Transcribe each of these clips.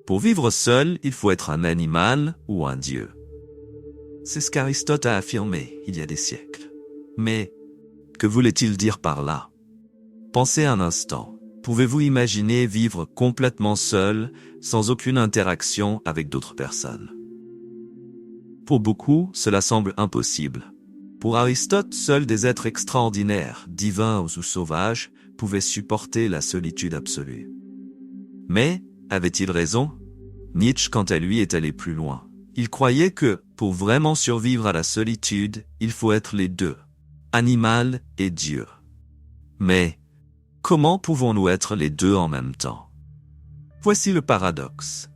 Pour vivre seul, il faut être un animal ou un dieu. C'est ce qu'Aristote a affirmé il y a des siècles. Mais, que voulait-il dire par là? Pensez un instant. Pouvez-vous imaginer vivre complètement seul, sans aucune interaction avec d'autres personnes? Pour beaucoup, cela semble impossible. Pour Aristote, seuls des êtres extraordinaires, divins ou sauvages, pouvaient supporter la solitude absolue. Mais, avait-il raison? Nietzsche, quant à lui, est allé plus loin. Il croyait que, pour vraiment survivre à la solitude, il faut être les deux, animal et Dieu. Mais, comment pouvons-nous être les deux en même temps? Voici le paradoxe.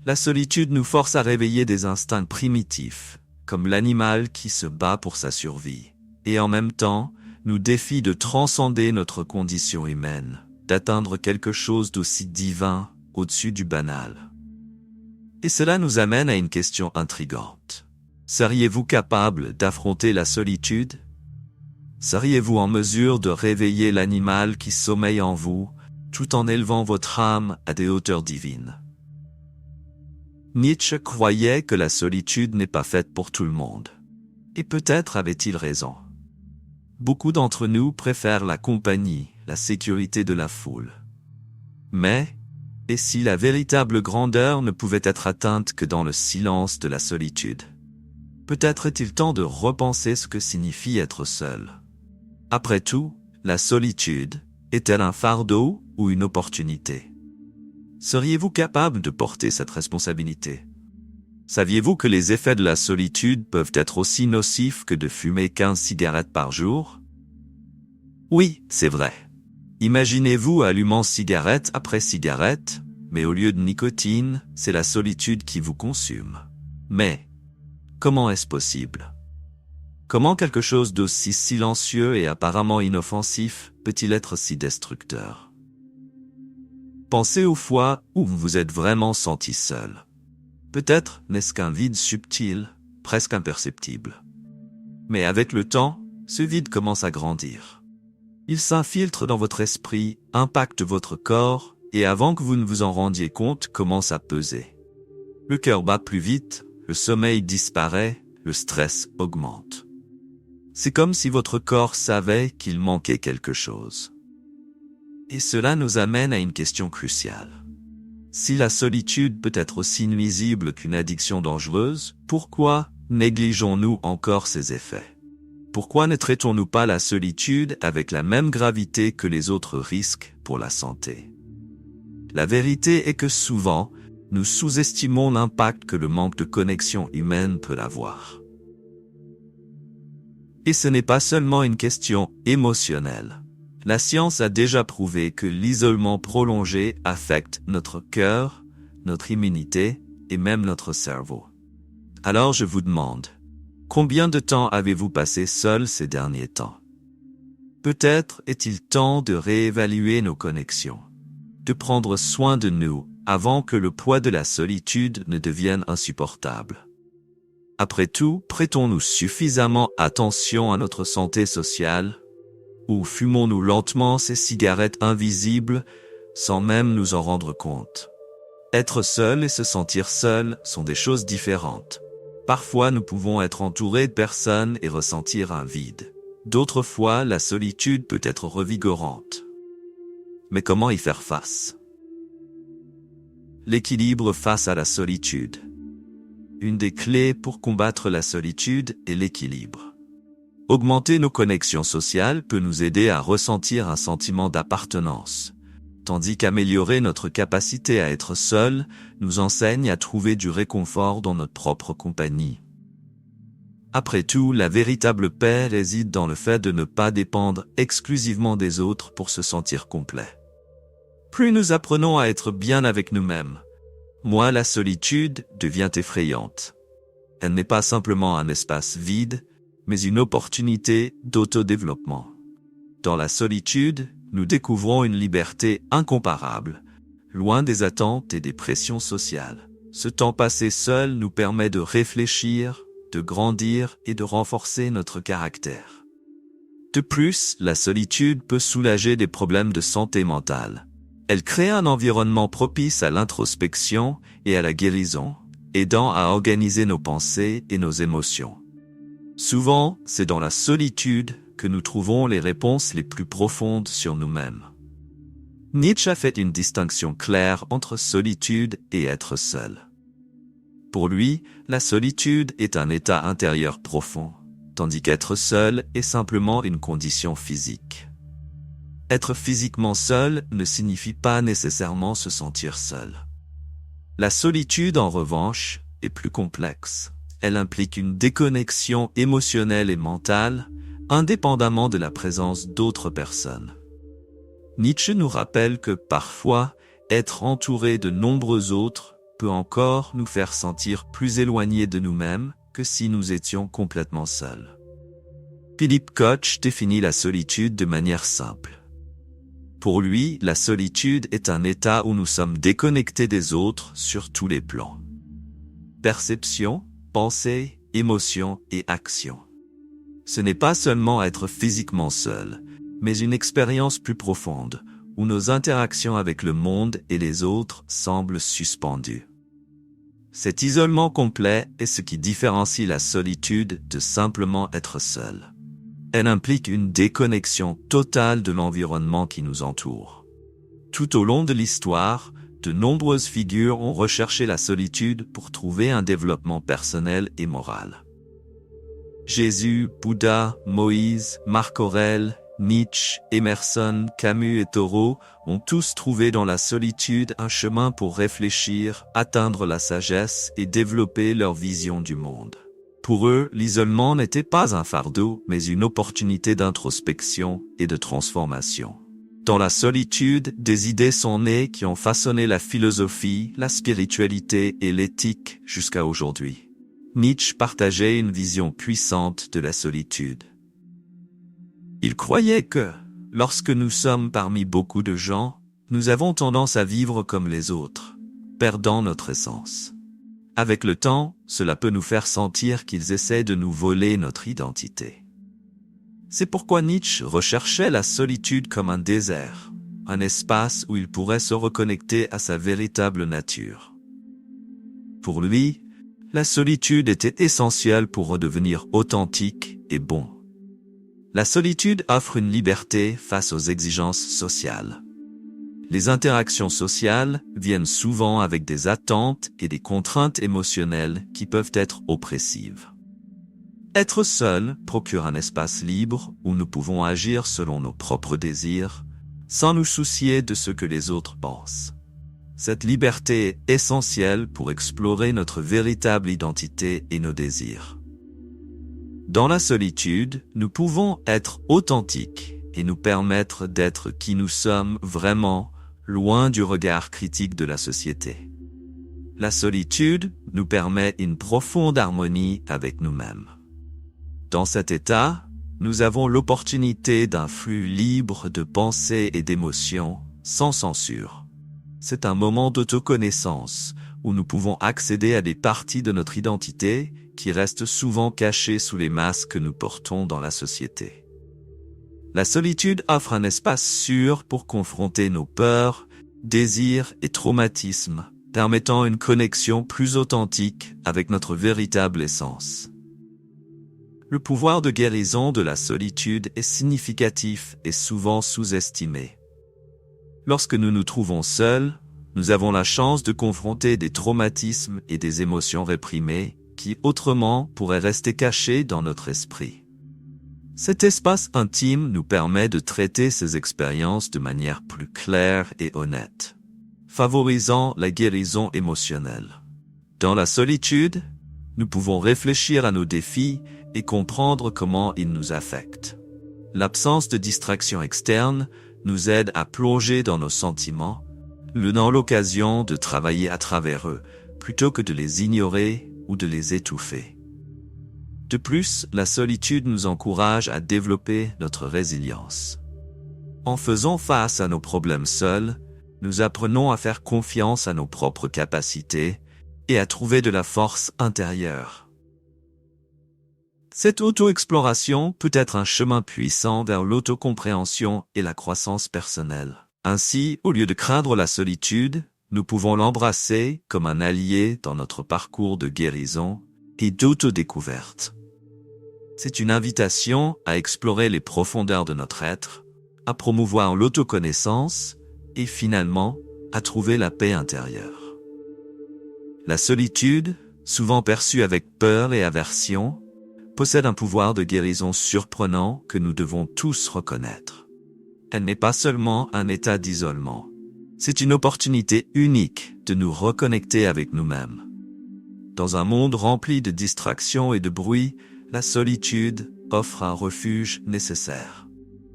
La solitude nous force à réveiller des instincts primitifs, comme l'animal qui se bat pour sa survie, et en même temps, nous défie de transcender notre condition humaine, d'atteindre quelque chose d'aussi divin, au-dessus du banal. Et cela nous amène à une question intrigante. Seriez-vous capable d'affronter la solitude? Seriez-vous en mesure de réveiller l'animal qui sommeille en vous, tout en élevant votre âme à des hauteurs divines? Nietzsche croyait que la solitude n'est pas faite pour tout le monde. Et peut-être avait-il raison. Beaucoup d'entre nous préfèrent la compagnie, la sécurité de la foule. Mais, et si la véritable grandeur ne pouvait être atteinte que dans le silence de la solitude? Peut-être est-il temps de repenser ce que signifie être seul. Après tout, la solitude, est-elle un fardeau ou une opportunité? Seriez-vous capable de porter cette responsabilité? Saviez-vous que les effets de la solitude peuvent être aussi nocifs que de fumer 15 cigarettes par jour? Oui, c'est vrai. Imaginez-vous allumant cigarette après cigarette, mais au lieu de nicotine, c'est la solitude qui vous consume. Mais, comment est-ce possible? Comment quelque chose d'aussi silencieux et apparemment inoffensif peut-il être si destructeur? Pensez aux fois où vous vous êtes vraiment senti seul. Peut-être n'est-ce qu'un vide subtil, presque imperceptible. Mais avec le temps, ce vide commence à grandir. Il s'infiltre dans votre esprit, impacte votre corps, et avant que vous ne vous en rendiez compte, commence à peser. Le cœur bat plus vite, le sommeil disparaît, le stress augmente. C'est comme si votre corps savait qu'il manquait quelque chose. Et cela nous amène à une question cruciale. Si la solitude peut être aussi nuisible qu'une addiction dangereuse, pourquoi négligeons-nous encore ses effets? Pourquoi ne traitons-nous pas la solitude avec la même gravité que les autres risques pour la santé? La vérité est que souvent, nous sous-estimons l'impact que le manque de connexion humaine peut avoir. Et ce n'est pas seulement une question émotionnelle. La science a déjà prouvé que l'isolement prolongé affecte notre cœur, notre immunité et même notre cerveau. Alors je vous demande, combien de temps avez-vous passé seul ces derniers temps? Peut-être est-il temps de réévaluer nos connexions, de prendre soin de nous avant que le poids de la solitude ne devienne insupportable. Après tout, prêtons-nous suffisamment attention à notre santé sociale? Ou fumons-nous lentement ces cigarettes invisibles sans même nous en rendre compte? Être seul et se sentir seul sont des choses différentes. Parfois, nous pouvons être entourés de personnes et ressentir un vide. D'autres fois, la solitude peut être revigorante. Mais comment y faire face? L'équilibre face à la solitude. Une des clés pour combattre la solitude est l'équilibre. Augmenter nos connexions sociales peut nous aider à ressentir un sentiment d'appartenance, tandis qu'améliorer notre capacité à être seul nous enseigne à trouver du réconfort dans notre propre compagnie. Après tout, la véritable paix réside dans le fait de ne pas dépendre exclusivement des autres pour se sentir complet. Plus nous apprenons à être bien avec nous-mêmes, moins la solitude devient effrayante. Elle n'est pas simplement un espace vide, mais une opportunité d'autodéveloppement. Dans la solitude, nous découvrons une liberté incomparable, loin des attentes et des pressions sociales. Ce temps passé seul nous permet de réfléchir, de grandir et de renforcer notre caractère. De plus, la solitude peut soulager des problèmes de santé mentale. Elle crée un environnement propice à l'introspection et à la guérison, aidant à organiser nos pensées et nos émotions. Souvent, c'est dans la solitude que nous trouvons les réponses les plus profondes sur nous-mêmes. Nietzsche a fait une distinction claire entre solitude et être seul. Pour lui, la solitude est un état intérieur profond, tandis qu'être seul est simplement une condition physique. Être physiquement seul ne signifie pas nécessairement se sentir seul. La solitude, en revanche, est plus complexe. Elle implique une déconnexion émotionnelle et mentale, indépendamment de la présence d'autres personnes. Nietzsche nous rappelle que parfois, être entouré de nombreux autres peut encore nous faire sentir plus éloignés de nous-mêmes que si nous étions complètement seuls. Philippe Koch définit la solitude de manière simple. Pour lui, la solitude est un état où nous sommes déconnectés des autres sur tous les plans. Perception, pensée, émotion et action. Ce n'est pas seulement être physiquement seul, mais une expérience plus profonde, où nos interactions avec le monde et les autres semblent suspendues. Cet isolement complet est ce qui différencie la solitude de simplement être seul. Elle implique une déconnexion totale de l'environnement qui nous entoure. Tout au long de l'histoire, de nombreuses figures ont recherché la solitude pour trouver un développement personnel et moral. Jésus, Bouddha, Moïse, Marc Aurèle, Nietzsche, Emerson, Camus et Thoreau ont tous trouvé dans la solitude un chemin pour réfléchir, atteindre la sagesse et développer leur vision du monde. Pour eux, l'isolement n'était pas un fardeau, mais une opportunité d'introspection et de transformation. Dans la solitude, des idées sont nées qui ont façonné la philosophie, la spiritualité et l'éthique jusqu'à aujourd'hui. Nietzsche partageait une vision puissante de la solitude. Il croyait que, lorsque nous sommes parmi beaucoup de gens, nous avons tendance à vivre comme les autres, perdant notre essence. Avec le temps, cela peut nous faire sentir qu'ils essaient de nous voler notre identité. C'est pourquoi Nietzsche recherchait la solitude comme un désert, un espace où il pourrait se reconnecter à sa véritable nature. Pour lui, la solitude était essentielle pour redevenir authentique et bon. La solitude offre une liberté face aux exigences sociales. Les interactions sociales viennent souvent avec des attentes et des contraintes émotionnelles qui peuvent être oppressives. Être seul procure un espace libre où nous pouvons agir selon nos propres désirs, sans nous soucier de ce que les autres pensent. Cette liberté est essentielle pour explorer notre véritable identité et nos désirs. Dans la solitude, nous pouvons être authentiques et nous permettre d'être qui nous sommes vraiment, loin du regard critique de la société. La solitude nous permet une profonde harmonie avec nous-mêmes. Dans cet état, nous avons l'opportunité d'un flux libre de pensées et d'émotions, sans censure. C'est un moment d'autoconnaissance, où nous pouvons accéder à des parties de notre identité qui restent souvent cachées sous les masques que nous portons dans la société. La solitude offre un espace sûr pour confronter nos peurs, désirs et traumatismes, permettant une connexion plus authentique avec notre véritable essence. Le pouvoir de guérison de la solitude est significatif et souvent sous-estimé. Lorsque nous nous trouvons seuls, nous avons la chance de confronter des traumatismes et des émotions réprimées qui, autrement, pourraient rester cachés dans notre esprit. Cet espace intime nous permet de traiter ces expériences de manière plus claire et honnête, favorisant la guérison émotionnelle. Dans la solitude, nous pouvons réfléchir à nos défis et comprendre comment ils nous affectent. L'absence de distraction externe nous aide à plonger dans nos sentiments, nous donnant l'occasion de travailler à travers eux, plutôt que de les ignorer ou de les étouffer. De plus, la solitude nous encourage à développer notre résilience. En faisant face à nos problèmes seuls, nous apprenons à faire confiance à nos propres capacités et à trouver de la force intérieure. Cette auto-exploration peut être un chemin puissant vers l'autocompréhension et la croissance personnelle. Ainsi, au lieu de craindre la solitude, nous pouvons l'embrasser comme un allié dans notre parcours de guérison et d'autodécouverte. C'est une invitation à explorer les profondeurs de notre être, à promouvoir l'autoconnaissance et finalement à trouver la paix intérieure. La solitude, souvent perçue avec peur et aversion, possède un pouvoir de guérison surprenant que nous devons tous reconnaître. Elle n'est pas seulement un état d'isolement. C'est une opportunité unique de nous reconnecter avec nous-mêmes. Dans un monde rempli de distractions et de bruit, la solitude offre un refuge nécessaire.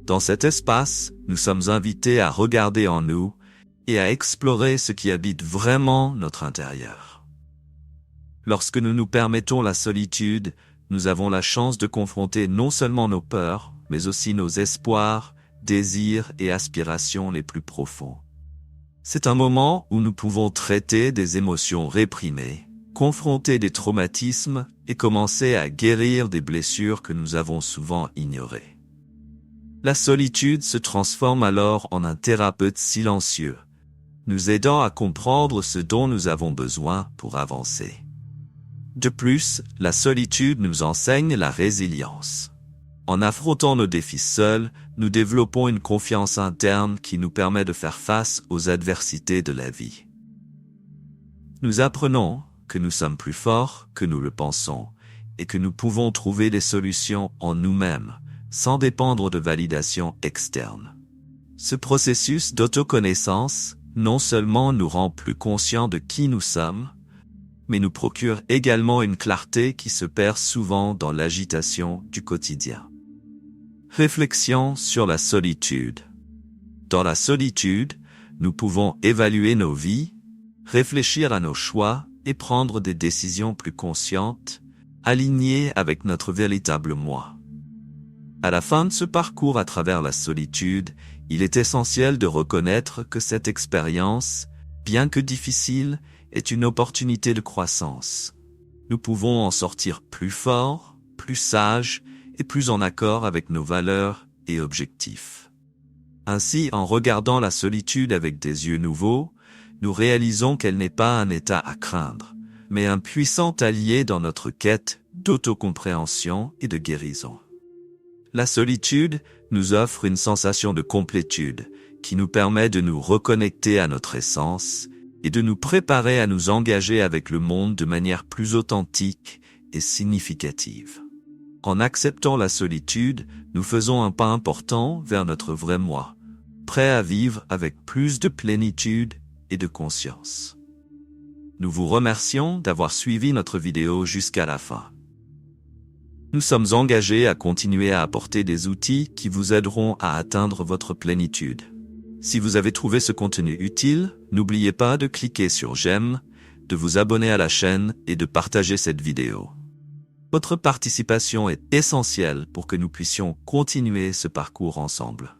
Dans cet espace, nous sommes invités à regarder en nous et à explorer ce qui habite vraiment notre intérieur. Lorsque nous nous permettons la solitude, nous avons la chance de confronter non seulement nos peurs, mais aussi nos espoirs, désirs et aspirations les plus profonds. C'est un moment où nous pouvons traiter des émotions réprimées, confronter des traumatismes et commencer à guérir des blessures que nous avons souvent ignorées. La solitude se transforme alors en un thérapeute silencieux, nous aidant à comprendre ce dont nous avons besoin pour avancer. De plus, la solitude nous enseigne la résilience. En affrontant nos défis seuls, nous développons une confiance interne qui nous permet de faire face aux adversités de la vie. Nous apprenons que nous sommes plus forts que nous le pensons et que nous pouvons trouver des solutions en nous-mêmes, sans dépendre de validation externe. Ce processus d'autoconnaissance non seulement nous rend plus conscients de qui nous sommes, mais nous procure également une clarté qui se perd souvent dans l'agitation du quotidien. Réflexion sur la solitude. Dans la solitude, nous pouvons évaluer nos vies, réfléchir à nos choix et prendre des décisions plus conscientes, alignées avec notre véritable moi. À la fin de ce parcours à travers la solitude, il est essentiel de reconnaître que cette expérience, bien que difficile, est une opportunité de croissance. Nous pouvons en sortir plus forts, plus sages et plus en accord avec nos valeurs et objectifs. Ainsi, en regardant la solitude avec des yeux nouveaux, nous réalisons qu'elle n'est pas un état à craindre, mais un puissant allié dans notre quête d'autocompréhension et de guérison. La solitude nous offre une sensation de complétude qui nous permet de nous reconnecter à notre essence et de nous préparer à nous engager avec le monde de manière plus authentique et significative. En acceptant la solitude, nous faisons un pas important vers notre vrai moi, prêt à vivre avec plus de plénitude et de conscience. Nous vous remercions d'avoir suivi notre vidéo jusqu'à la fin. Nous sommes engagés à continuer à apporter des outils qui vous aideront à atteindre votre plénitude. Si vous avez trouvé ce contenu utile, n'oubliez pas de cliquer sur j'aime, de vous abonner à la chaîne et de partager cette vidéo. Votre participation est essentielle pour que nous puissions continuer ce parcours ensemble.